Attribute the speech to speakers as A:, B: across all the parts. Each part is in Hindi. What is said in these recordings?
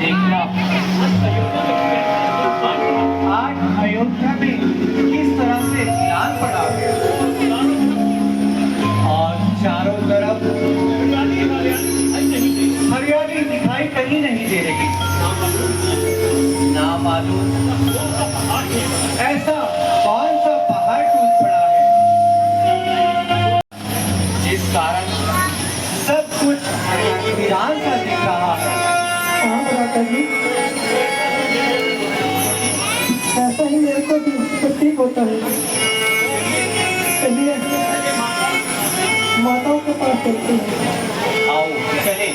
A: देखना आज अयोध्या में किस तरह से लाल पड़ा है और चारों तरफ हरियाली दिखाई कहीं नहीं दे रही। ना मालूम ऐसा कौन सा पहाड़ टूट पड़ा है जिस कारण सब कुछ वीरान सा दिख रहा है।
B: ऐसा ही मेरे को भी प्रतीक होता है। चलिए माताओं के पास चलते हैं।
A: आओ चले।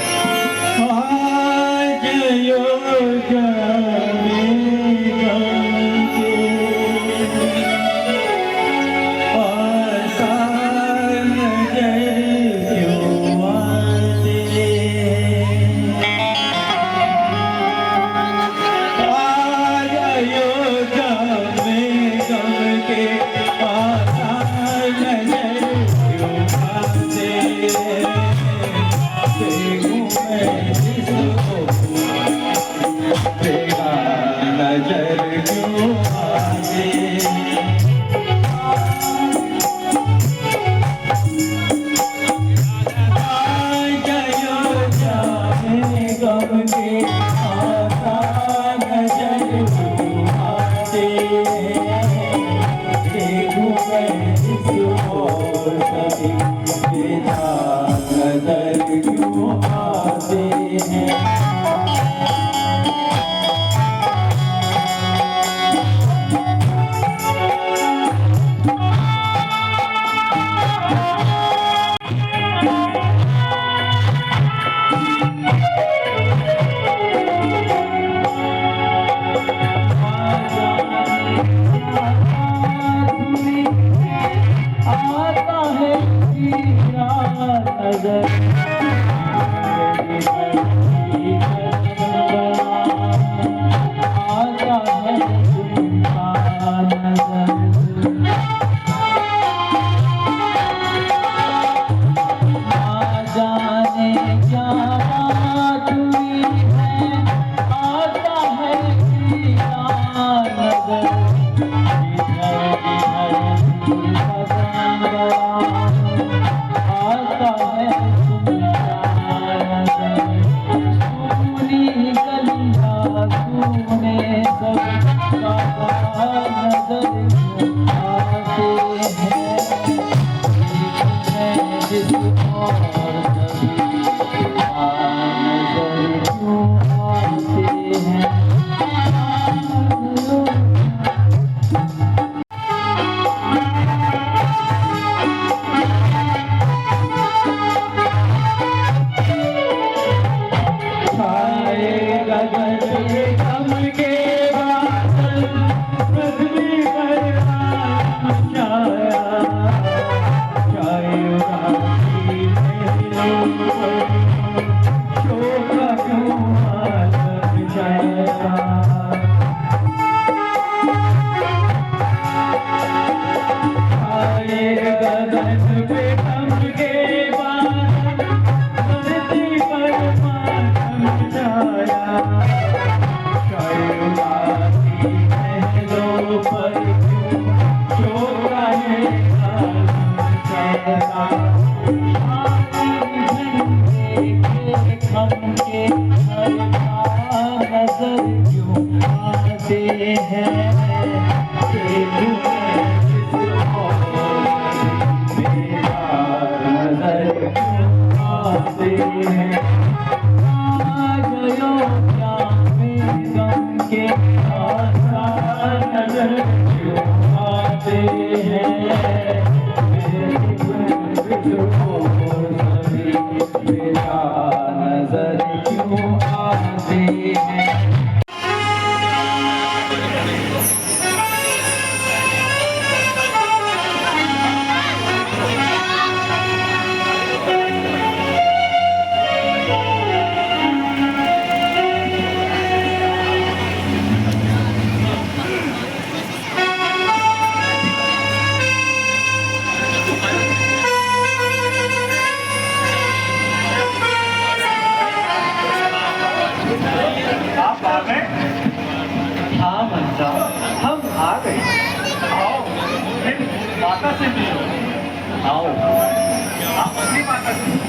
A: आप अपनी बात करें।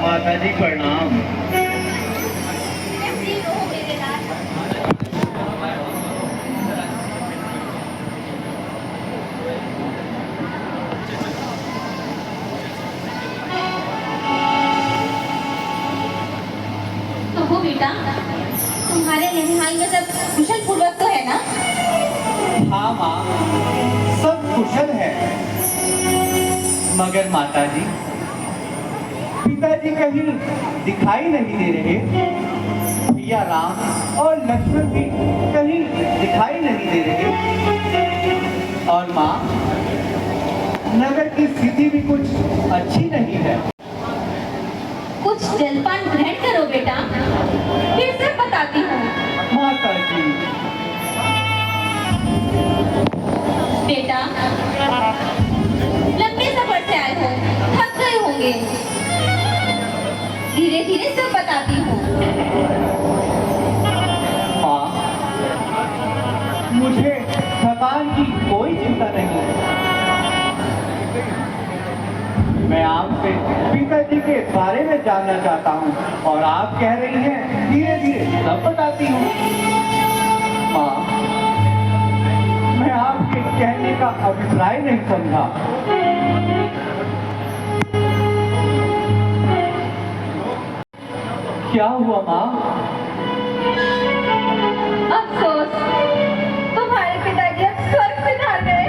A: माता जी प्रणाम।
C: कहो बेटा, तुम्हारे निहाल में सब कुशल पूर्वक तो है ना?
A: हाँ माँ, सब कुशल है, मगर माता जी, पिताजी कहीं दिखाई नहीं दे रहे। भैया राम और लक्ष्मण भी कहीं दिखाई नहीं दे रहे। और माँ, नगर की स्थिति भी कुछ अच्छी नहीं है।
C: कुछ जलपान ग्रहण करो बेटा, फिर से बताती हूँ।
A: माता जी,
C: बेटा, लंबे सफर से आए हो, थक गए होंगे। धीरे धीरे सब बताती हूँ।
A: माँ, मुझे थकान की कोई चिंता नहीं। मैं आपसे पिताजी के बारे में जानना चाहता हूँ और आप कह रही हैं धीरे धीरे सब बताती हूँ। माँ, मैं आपके कहने का अभिप्राय नहीं समझा। क्या हुआ माँ?
C: अफसोस, तुम्हारे पिताजी अब स्वर्ग सिधार गए।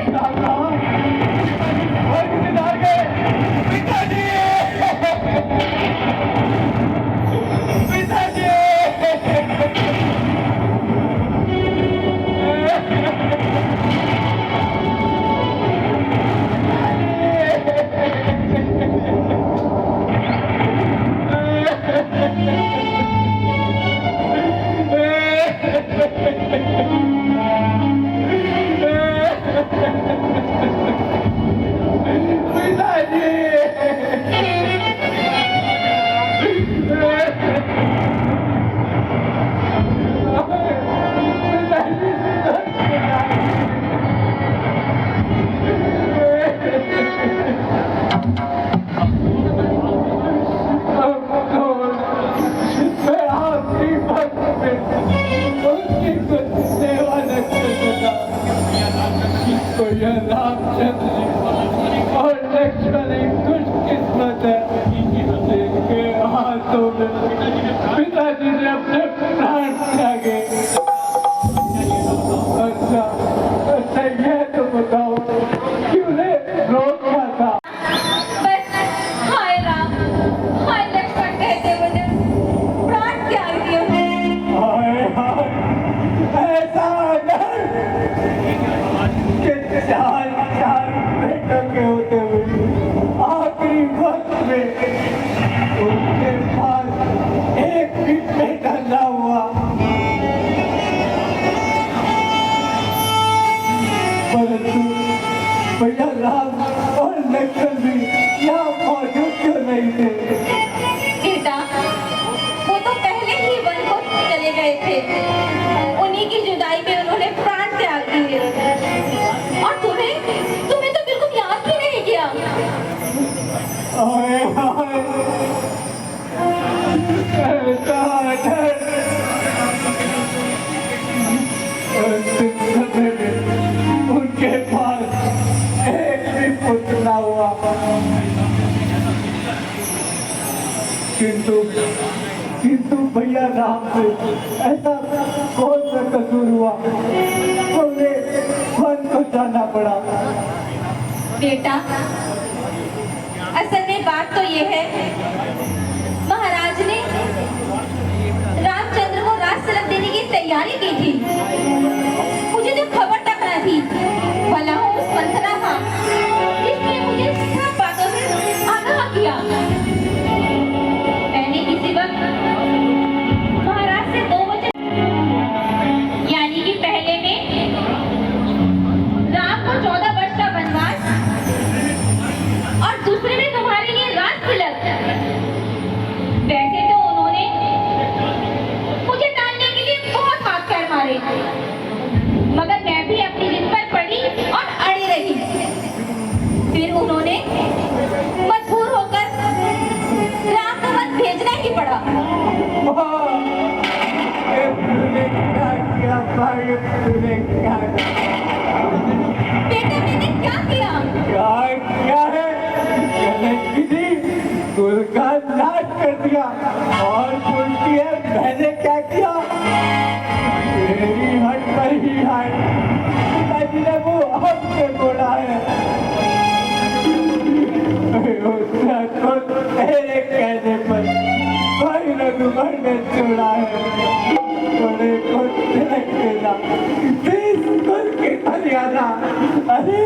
D: और लक्ष्मण एक खुशकिस्मत है जिनके हाथों में पिताजी ने अपने प्राण त्यागे। अच्छा अच्छा, यह तो बताओ क्यों ने रोका था?
C: बस हाय राम, हाय लक्ष्मण कहते मुझे प्राण त्याग दिए।
D: हाय हाय, ऐसा डर कि चार चार बेटों के होते हुए आखिरी वक्त में उनके पास एक भी बेटा ना हुआ। परंतु भैया राम और लक्ष्मण भी यहाँ मौजूद क्यों नहीं थे?
C: बेटा, वो तो पहले ही वन को चले गए थे। उन्हीं की जुदाई में उन्होंने प्राण त्याग दिए। और तुम्हें तो बिल्कुल याद भी नहीं किया।
D: हाय हाय, ऐसा डर अंतिम समय में उनके पास एक भी पुत्र ना हुआ। किंतु भैया राम से ऐसा कौन सा कसूर हुआ उन्हें वन को जाना पड़ा?
C: बेटा, असल में बात तो ये है, महाराज ने रामचंद्र को राज तिलक देने की तैयारी की थी। मुझे तो खबर तक न थी, भला हो उस मंथरा का जिसने मुझे सब बातों से आगाह किया। मैंने किसी वक्त महाराज से 2 वचन, यानी कि पहले में राम को 14 वर्ष का वनवास और दूसरे में तुम्हारे लिए राज तिलक। वैसे तो उन्होंने मुझे टालने के लिए बहुत हाथ पैर मारे, मगर मैं भी अपनी जिद पर पड़ी और अड़ी रही। फिर उन्होंने मजबूर होकर राम को वध भेजना ही पड़ा।
D: तूने क्या किया भाई, तूने क्या
C: बेटा मैंने क्या किया?
D: क्या है? कुल का नाश कर दिया और पूछती है मैंने क्या किया? मेरी हट पर ही है, पिताजी ने वो हमसे बोला है। उसने तो तेरे कहने पर भाई रघुवर ने छोड़ा है। थोड़े को तिलक देना, 20 कुल की मर्यादा, अरे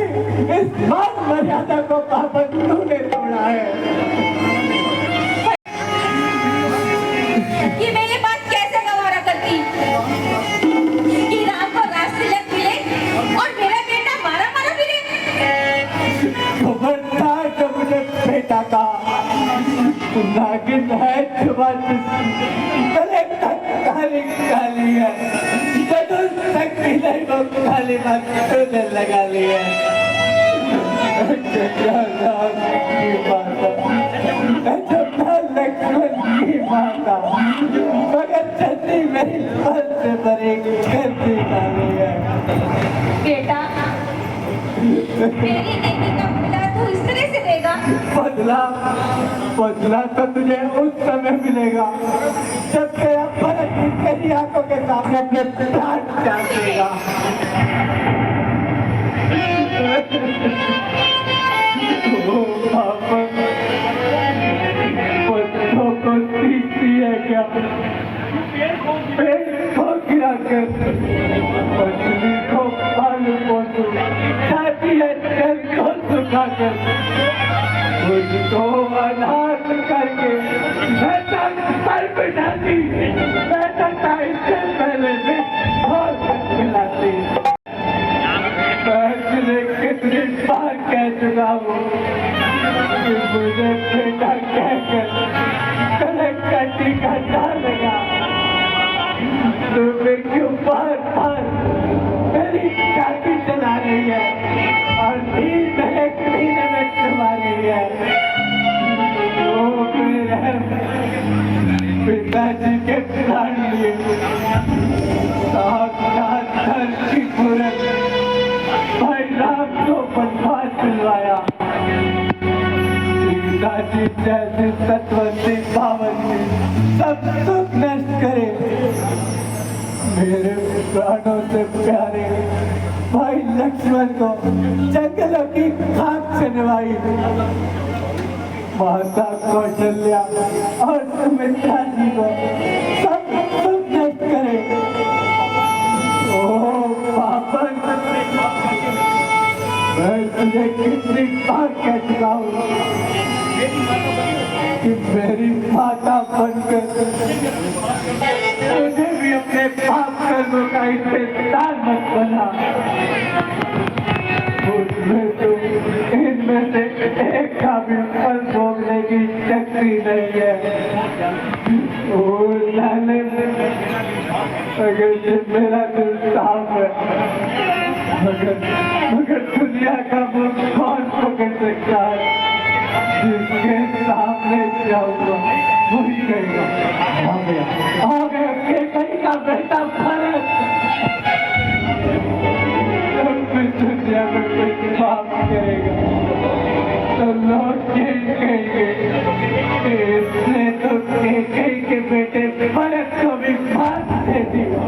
D: इस मान मर्यादा को पापन तूने तोड़ा है।
C: ये मेरी बात कैसे गवारा करती कि राम को राज तिलक मिले और मेरा बेटा मारा मारा फिरे?
D: खबरदार जब मुझे बेटा का नागिन है, काली काली है, जदुल तक भी नहीं वो काली बात तूने लगा ली है। लक्ष्मण की माता मगर चंदी मेरी पल से भरी करती डाली है।
C: बेटा मेरी नेकी का बदला तू इस तरह से देगा?
D: बदला तो तुझे उस समय मिलेगा जब तेरा भरत तेरी आंखों के सामने अपने प्राण त्याग देगा। ओ पापा, पत्थरों को सीखती है क्या? पेड़ को गिरा कर पत्नी को पाल पोसू, छाती है जल को सुखा कर, उसको अनाथ करके मैं तक पर बिठाती, मैं तक इससे पहले भी बहुत खिलाती। मैं कितनी बार कह चुका हूँ कि मुझे बेटा कहकर कलक का टीका डालेगा। तुम्हें क्यों बार बार मेरी छाती चला रही है और नींद एक महीने में छुपा रही है? पिताजी के प्राण लिए साक्षात धरती पूरन भाई राम को वनवास दिलवाया। पिताजी जैसे सतवंती पावनी सब सुख नष्ट करे, मेरे प्राणों से प्यारे भाई लक्ष्मण को जंगलों की खाक से नवाई, माता कौशल्या और सुमित्रा जी को सब सुख नष्ट करे। ओ पापन, मैं तुझे कितनी बार कह चुका हूँ कि मेरी माता बनकर मुझे भी अपने पाप कर्मों का हिस्सेदार मत बना। उसमें तो इनमें से एक का भी फल भोगने की शक्ति नहीं है। ओ लाले, अगर ये मेरा दिल साफ है, मगर दुनिया का मुख कौन पकड़ सकता है? जिसके सामने जाऊंगा वही कहेगा आ गया केकई का बेटा भरत। दुनिया में कोई पाप करेगा तो लोग यही कहेंगे इसने तो केकई के बेटे भरत को भी मार दे दिया।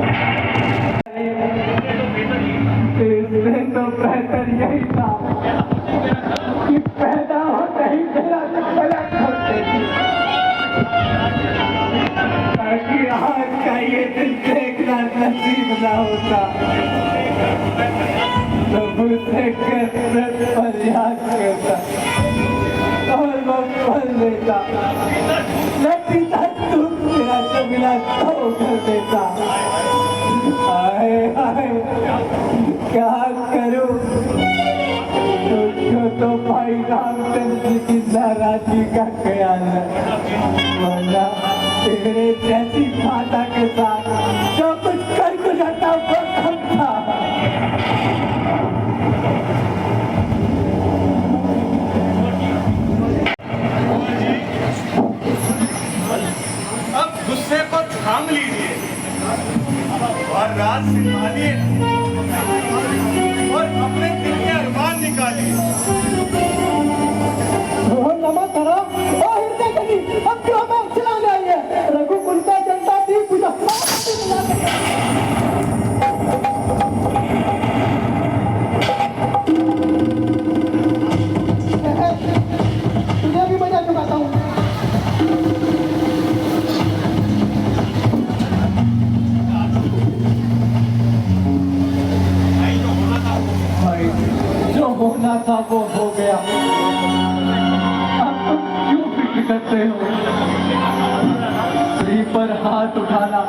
D: इससे तो बेहतर यही था कि पैदा होता ही मेरा गलत होते थी, ताकि आज का ये दिन देखना नसीब देता, मैं पिता तुम मेरा जमीला तो कर देता। हाय हाय क्या करूं, तुझको तो भाई रामचंद्र जी की नाराजगी का ख्याल है, वरना तेरे जैसी माता के साथ जो कुछ कर गुजरता वो कम था।
E: अब गुस्से को थाम लीजिए और रात संभालिए और अपने दिल के अरमान निकालिए।
D: नमा करा और हृदय कभी अब क्यों मैं चलाने आई है, रघुकुल का जनता थी पूजा तुझे भी मजा चुकाता हूँ। भाई जो होना था वो हो गया, अब तुम क्यों फिक्र करते हो? स्त्री पर हाथ उठाना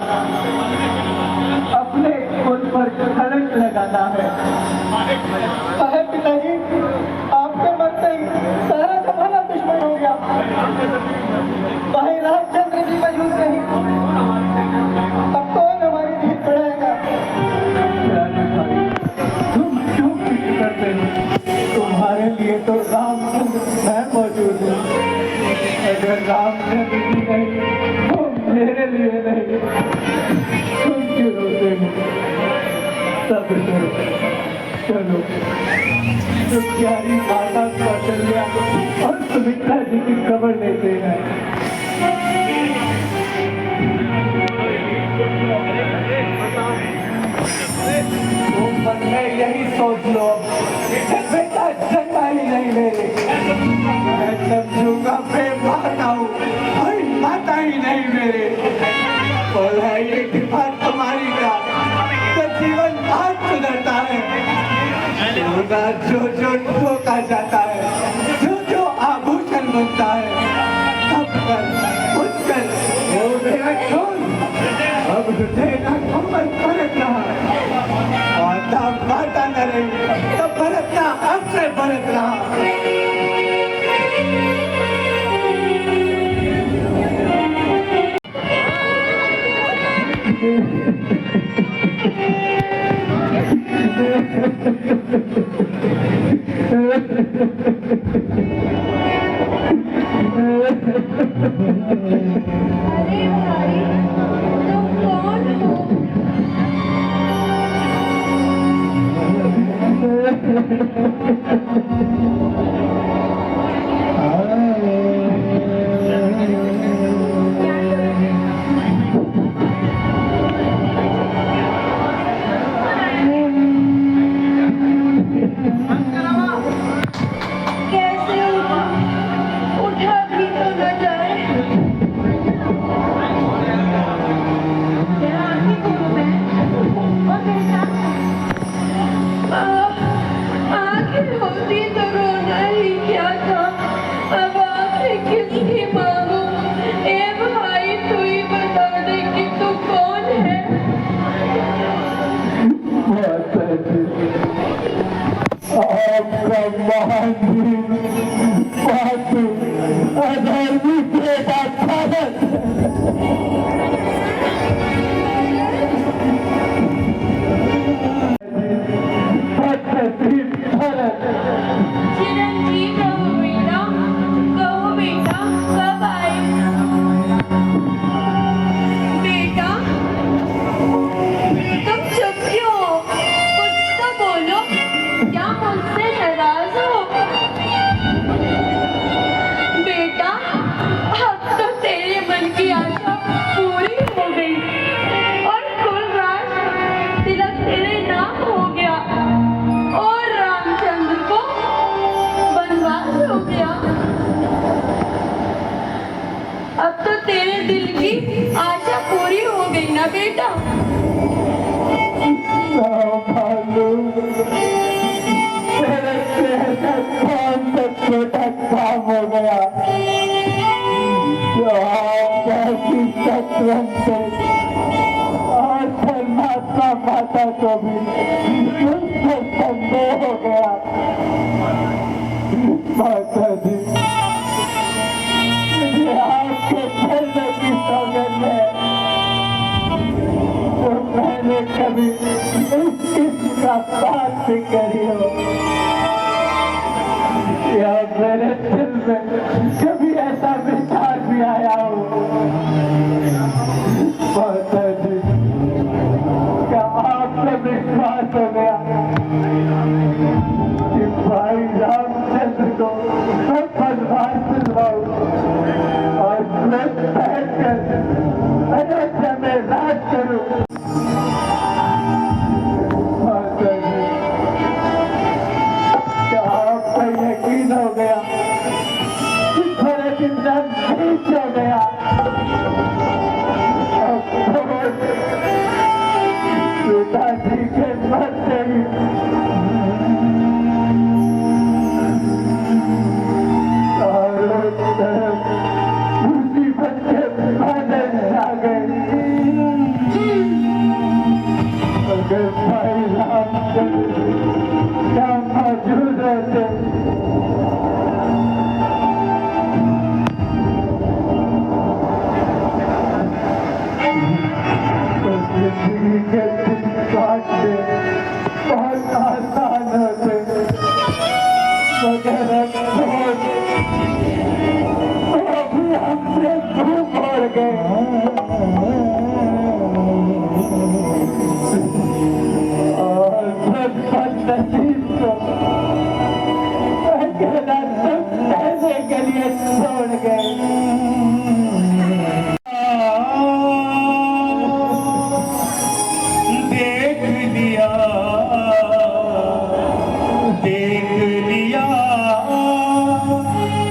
D: अपने खुद पर कलंक लगाना है। अरे पिताजी, आपके मरते ही सारा जमाना दुश्मन हो गया। भाई रामचंद्र जी मौजूद नहीं, अब कौन हमारी धीर बढ़ाएगा? तुम क्यों फिक्र करते हो? तुम्हारे लिए तो रामचंद्र मैं मौजूद हूँ। अगर रामचंद्र जी नहीं तो मेरे लिए नहीं। तुम क्यों रोते हो? सब्र करो, चलो तो प्यारी माता कौशल्या और सुमित्रा जी की खबर लेते हैं। तुम मन में यही सोच लो कि बेटा जन्मा ही नहीं मेरे, मैं समझूंगा बेमाता हूँ, कोई माता ही नहीं मेरे। और है ये कृपा तुम्हारी का तो जीवन आज सुधरता है। जो जो ठोका जाता है, जो जो आभूषण बनता है, तब कर खुद कर वो मेरा खून अब हृदय का कमल परत रहा। माता माता न रही तो बरतना अब से बरत रहा।
C: अरे भाई, तुम कौन हो? कैसे उठा? उठा भी तो न जाए। आखिर होती तो रोना ही क्या था, अब आखिर किसकी मांगू? ए भाई तू ही बता दे कि तू कौन है?
D: आपका महान पातु अधर्मी बेटा भारत।
C: चिरंजीव रहो बेटा, कहो बेटा कब आए? बेटा तुम चुप क्यों हो? कुछ तो बोलो, क्या मुझसे नाराज हो? बेटा अब तो तेरे मन की आशा पूरी हो गई और कुलराज तिलक तेरे नाम हो गया और रामचंद्र को वनवास हो गया। अब तो तेरे दिल की आशा पूरी हो गई ना बेटा?
D: तेरे से कौन सा छोटा काम हो गया? जैसी सतवंत और धर्मात्मा माता को भी मुझसे संदेह हो गया। माता जी, मुझे आपके चलने की सौगंध है, तो मैंने कभी इस किस्म का बात भी करी हो या मेरे दिल में कभी ऐसा विचार भी आया हो। माता जी, क्या आप पे विश्वास हो गया कि भाई रामचंद्र को मैं भगवान दिलवाऊं और मैं बैठकर अयोध्या में राज करूं। माता जी, क्या आप पे यकीन हो गया कि भरत इतना नीच हो गया? पिताजी के मरते ही चारों तरफ मुसीबत के बादल छा गए। अगर भाई रामचंद्र क्या मौजूद रहते तो जिंदगी के दिन काटने बहुत आसान होते, मगर अफसोस वो भी हमसे दूर बढ़ गए। और बदनसीब को अकेला सब रहने के लिए छोड़ गए।
E: देख लिया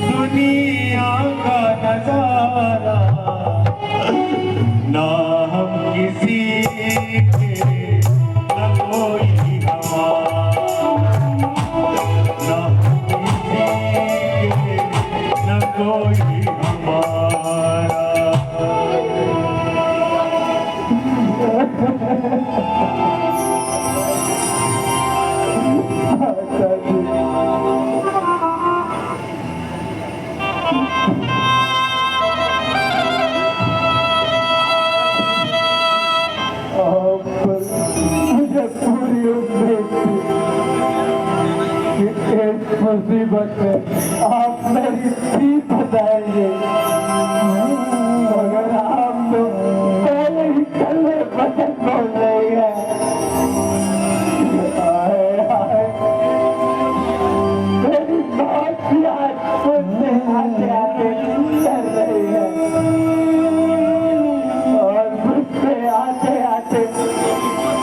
E: दुनिया का नजारा, ना हम किसी के न कोई हमारा, ना हम किसी के न कोई हमारा।
D: मुझे पूरी उम्मीद थी कि इस मुसीबत में आप मेरी जीत बताएंगे, मगर आप तो पहले ही कल्ले वचन बोल रही है। हाय हाय, मेरी मौत भी आज मुझसे आते आते डर रही है और मुझसे आते आते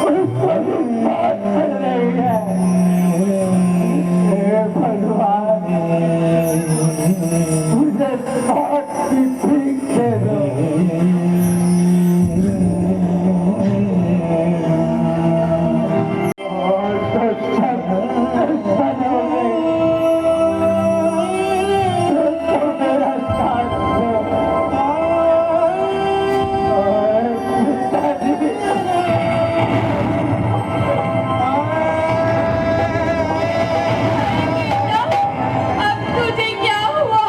D: उसको भी मौत मिल रही है। हे भगवान, मुझे मौत की भीख दे दो। और तो सब दुश्मन हो गए, तो मेरा साथ दो। और पिताजी,
C: अब तुझे क्या हुआ?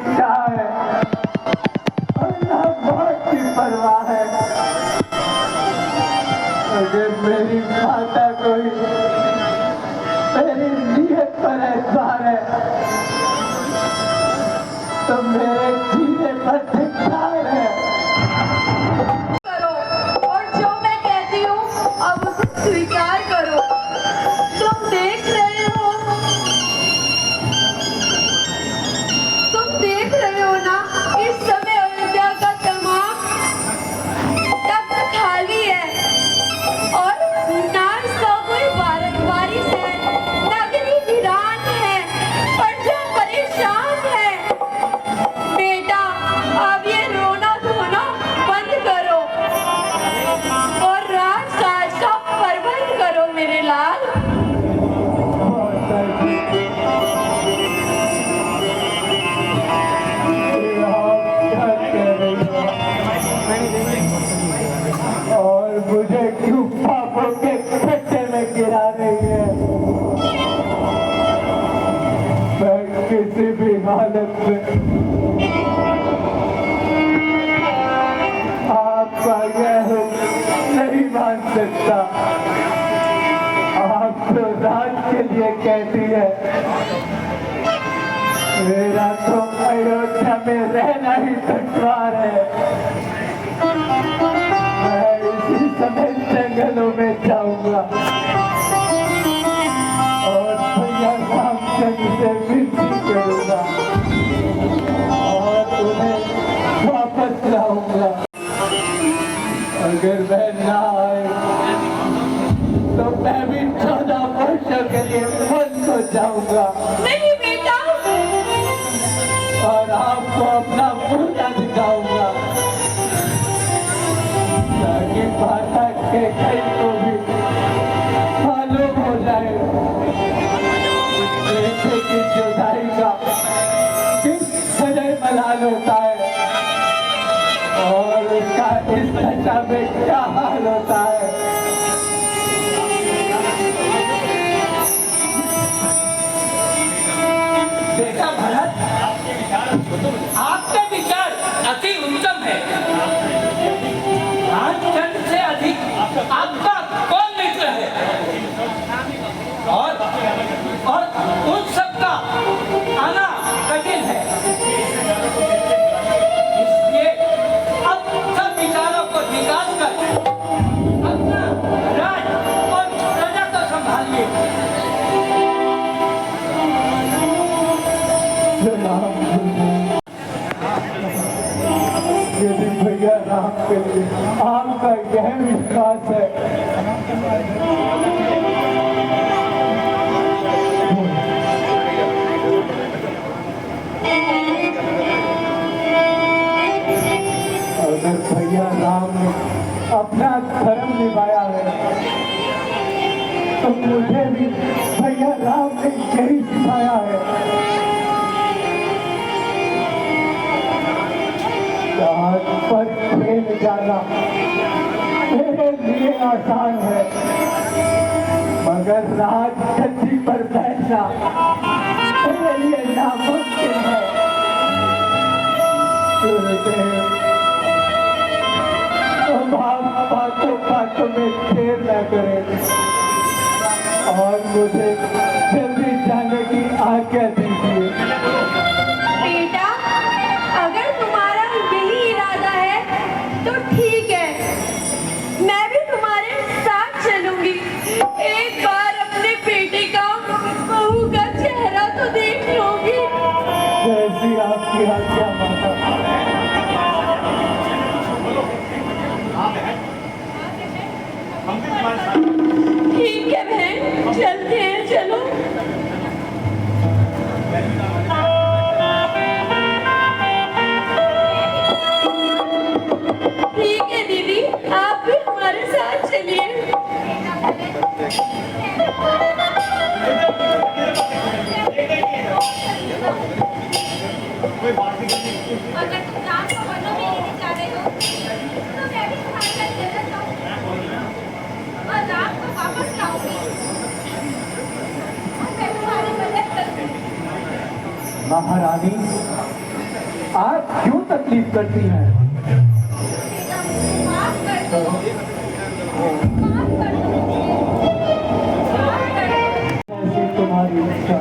D: इच्छा है और ना मौत की परवाह है। अगर मेरी माता कोई मेरी नीयत पर एतबार है तो मेरे जीने पर धिक्कार है।
C: करो और जो मैं कहती हूँ अब उसे स्वीकार करो। तुम देख रहे हो ना इस समय अयोध्या का तमाम तख्त खाली है और ना इसका कोई वारिस है, नगरी वीरान है, प्रजा परेशान है। बेटा अब ये रोना धोना बंद करो और राजकाज का प्रबंध करो मेरे लाल।
D: और मुझे क्यों पापों के खड्डे में गिरा रही है। मैं किसी भी हालत में आपका यह नहीं मान सकता। आप तो राज के लिए कहती है, मेरा तो अयोध्या में रहना ही दुश्वार है। मैं इसी समय जंगलों में जाऊंगा और भैया रामचंद्र से विनती करूंगा और उन्हें वापस लाऊंगा। अगर वह ना आए तो मैं भी 14 वर्षों के लिए वन को जाऊंगा
C: नहीं बेटा,
D: और आपको अपना मुर्दा दिखाऊंगा ताकि माता के कई को भी मालूम हो जाए बेटे की जुदाई का किस वजह मलाल होता है और उसका इस दशा में क्या हाल होता है।
F: बेटा भरत, आपके विचार अति उत्तम है। रामचंद्र से अधिक आपका कौन मित्र है और उन सबका आना कठिन है। इसलिए अब सब विचारों को निकाल कर अपना राज और प्रजा को संभालिए।
D: यदि भैया राम के लिए आपका यह विश्वास है अगर भैया राम ने अपना धर्म निभाया है तो मुझे भी भैया राम ने यही सिखाया है। राज पर खेल जाना मेरे लिए आसान है मगर राज गद्दी पर बैठना मेरे लिए नामुमकिन है। अब आप बातों में देर न करें और मुझे जल्दी जाने की आज्ञा दीजिए।
C: बेटा अगर तुम्हारा यही इरादा है तो ठीक है, मैं भी तुम्हारे साथ चलूंगी। एक बार अपने बेटे का बहू का चेहरा तो देख लूंगी।
D: जैसी आपकी आज्ञा माता।
C: ठीक है बहन, चलते हैं, चलो। ठीक है दीदी, आप भी हमारे साथ चलिए। अगर तुम राम को वनों में लेने जा रहे हो तो मैं भी तुम्हारे साथ चलना चाहूंगी और राम को वापस लाऊंगी और मैं तुम्हारी मदद करूंगी।
A: महारानी,
D: तकलीफ करती है।
C: माफ कर दो, माफ कर दो, माफ कर दो।
D: ऐसी तुम्हारी इच्छा।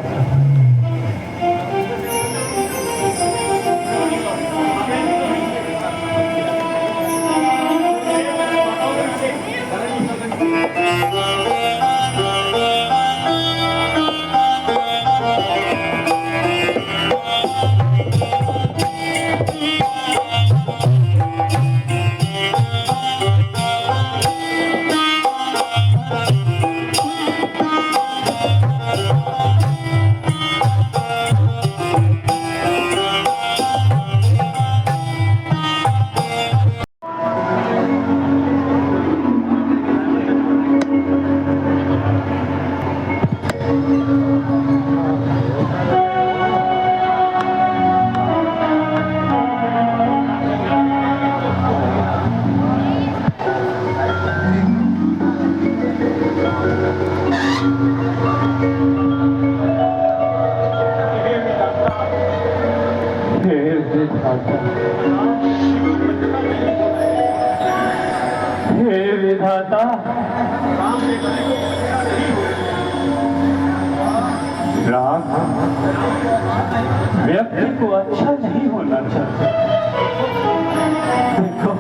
D: हे विधाता, राम व्यक्ति को अच्छा नहीं होना चाहिए। देखो,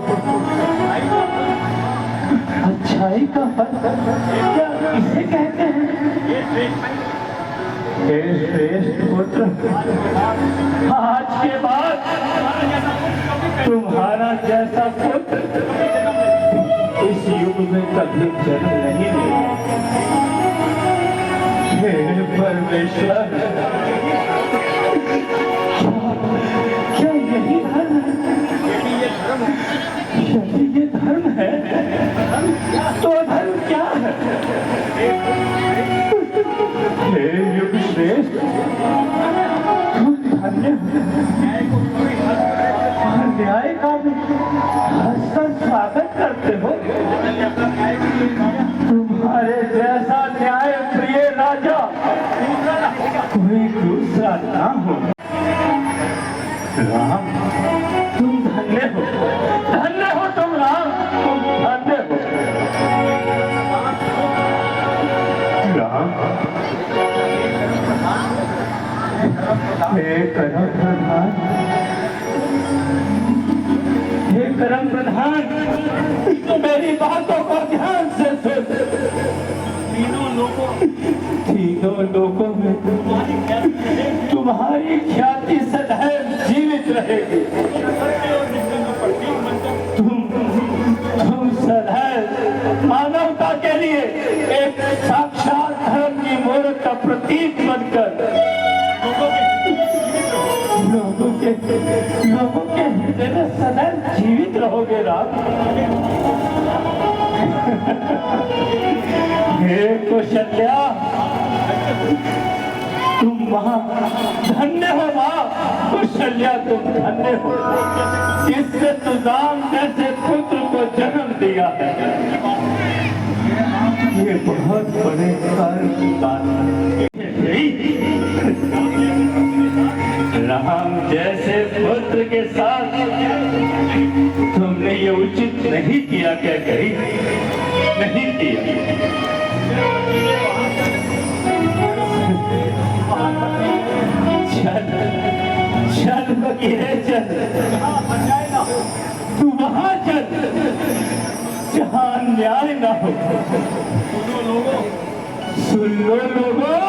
D: अच्छाई का फल क्या इसे कहते हैं? हे श्रेष्ठ पुत्र, आज के बाद तुम्हारा जैसा पुत्र इस युग में कभी जन्म नहीं लेगा। हे परमेश्वर, क्या यही धर्म है? यदि ये धर्म है तो धर्म क्या है? हे युग श्रेष्ठ, तुम धन्य हो, न्याय का भी हंसकर स्वागत करते हो। तुम्हारे जैसा न्याय प्रिय राजा कोई दूसरा ना हो। राम, तुम धन्य हो, धन्य हो तुम राम, तुम धन्य हो। राम, हे करम प्रधान, हे करम प्रधान, मेरी बातों को ध्यान से सुन। तीनों लोगों में तुम्हारी ख्याति सदैव जीवित रहेगी। तुम सदैव मानवता के लिए एक साक्षात धर्म की मूर्त का प्रतीक बनकर लोगों के हृदय में सदैव जीवित रहोगे राम। हे कौशल्या, तुम वहां धन्य हो। मां कौशल्या, तुम धन्य हो, जिससे सुदाम जैसे पुत्र को जन्म दिया है। ये बहुत बड़े कार्य की बात है। राम जैसे पुत्र के साथ तुमने ये उचित नहीं किया क्या? कही नहीं किया। चल चल बकीरे, चल तू वहां चल जहां न्याय न हो। सुन लो लोगों,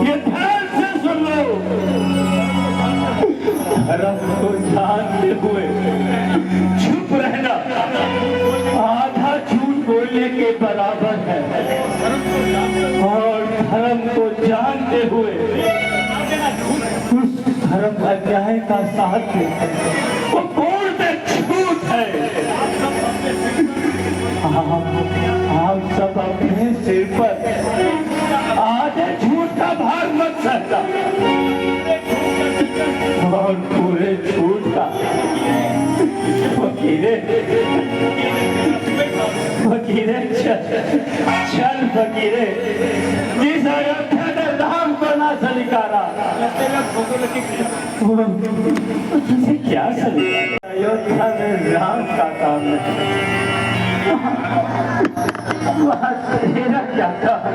D: ये ध्यान से सुन लो। धर्म को जानते हुए चुप रहना आधा झूठ बोलने के बराबर है, और धर्म को जानते हुए उस धर्म अन्याय का साथ देना वो पूर्ण झूठ है। आप सब अपने सिर पर आधे झूठ का भार मत सहना, और पूरे झूठ का फकीरे फकीरे चल चल फकीरे, जिस अयोध्या ने राम को कहाँ सलीकारा
F: तेरा फोटो लगे
D: तुझे क्या सलीकारा अयोध्या में राम का काम नहीं वहाँ तेरा क्या काम